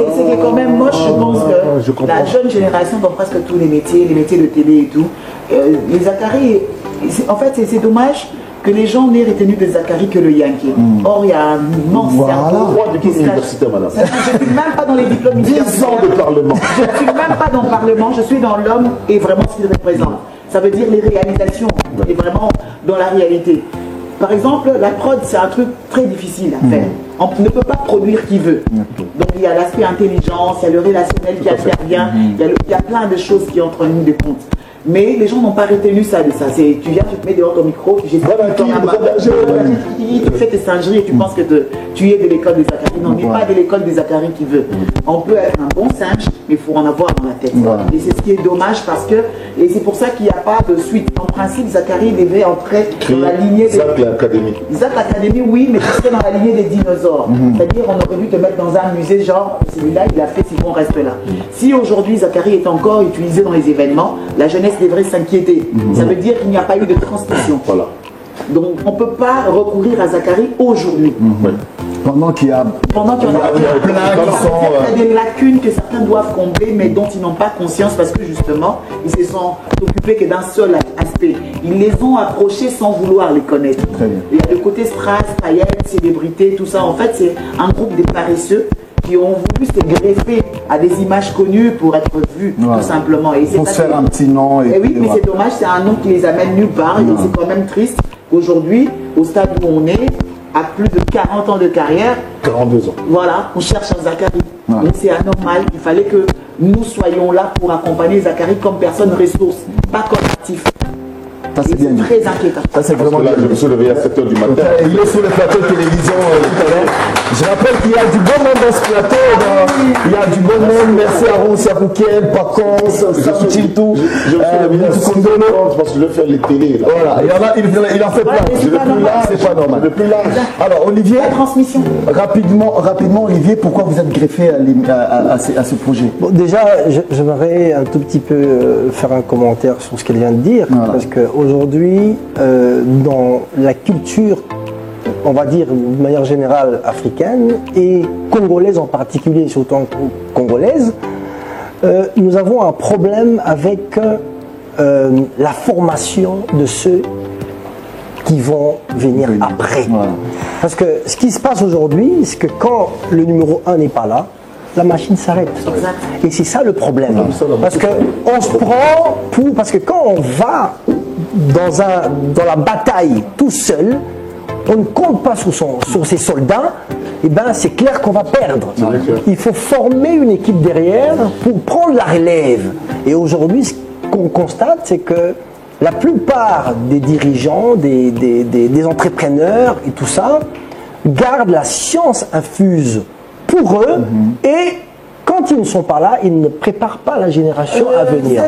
qui est quand même moche, je pense que la jeune génération dans presque tous les métiers de télé et tout. Les Zachary, en fait, c'est dommage que les gens n'aient retenu de Zachary que le Yankee. Or, il y a un immense cerveau qui se cache. Madame. Je ne suis même pas dans les diplômes 10 ans de Parlement. Je ne suis même pas dans le Parlement, je suis dans l'homme et vraiment ce qu'il représente. Ça veut dire les réalisations, et vraiment dans la réalité. Par exemple, la prod, c'est un truc très difficile à faire. On ne peut pas produire qui veut. Donc il y a l'aspect intelligence, il y a le relationnel qui intervient, il y a plein de choses qui entrent en ligne de compte. Mais les gens n'ont pas retenu ça de ça. Tu viens, tu te mets dehors ton micro, tu fais tes singeries et tu penses que tu es de l'école des Zachary. Non, on n'est pas de l'école des Zachary qui veut. On peut être un bon singe, mais il faut en avoir dans la tête. Et c'est ce qui est dommage parce que, et c'est pour ça qu'il n'y a pas de suite. En principe, Zachary devait entrer dans la lignée des... Zach l'Académie. Zach l'Académie, oui, mais tu serais dans la lignée des dinosaures. C'est-à-dire, on aurait dû te mettre dans un musée, genre, celui-là, il a fait, si on reste là. Si aujourd'hui, Zachary est encore utilisé dans les événements, la jeunesse devrait s'inquiéter. Ça veut dire qu'il n'y a pas eu de transmission. Voilà. Donc on ne peut pas recourir à Zachary aujourd'hui. Pendant qu'il y a plein qui sont... Il y a des lacunes que certains doivent combler, mais dont ils n'ont pas conscience parce que justement, ils se sont occupés que d'un seul aspect. Ils les ont approchés sans vouloir les connaître. Il y a le côté strass, paillettes, célébrités, tout ça. En fait, c'est un groupe de paresseux qui ont voulu se greffer à des images connues pour être vus, tout simplement. Et pour se faire un petit nom. Et oui, mais c'est dommage, c'est un nom qui les amène nulle part. Et c'est quand même triste qu'aujourd'hui, au stade où on est, à plus de 40 ans de carrière, 42 ans. Voilà, on cherche un Zachary. Donc c'est anormal. Il fallait que nous soyons là pour accompagner Zachary comme personne ressource, pas comme actif. Ça c'est bien dit. Très inquiétant. Ça c'est vraiment là, je me suis réveillé à 7 h du matin. Il est sur le plateau de télévision tout à l'heure. Je rappelle qu'il y a du bon monde dans ce plateau. Il y a du bon monde. Merci à Ron Siakouken, Paconce, Saoutiltou. Je me suis réveillé à 6 h parce que je vais faire les télés. Là. Voilà, il en fait plein. Je ne plus là, c'est pas normal. Je ne plus là. Alors Olivier, la transmission. Rapidement Olivier, pourquoi vous êtes greffé à ce projet? Bon, déjà, j'aimerais un tout petit peu faire un commentaire sur ce qu'elle vient de dire, parce qu'aujourd'hui, dans la culture, on va dire de manière générale africaine et congolaise en particulier, surtout congolaise, nous avons un problème avec la formation de ceux qui vont venir après. Parce que ce qui se passe aujourd'hui, c'est que quand le numéro 1 n'est pas là, la machine s'arrête. Et c'est ça le problème. Parce qu'on se prend pour... Parce que quand on va dans la bataille tout seul, on ne compte pas sur ses soldats, et ben c'est clair qu'on va perdre. Il faut former une équipe derrière pour prendre la relève. Et aujourd'hui, ce qu'on constate, c'est que la plupart des dirigeants, des entrepreneurs et tout ça, gardent la science infuse pour eux et quand ils ne sont pas là, ils ne préparent pas la génération à venir.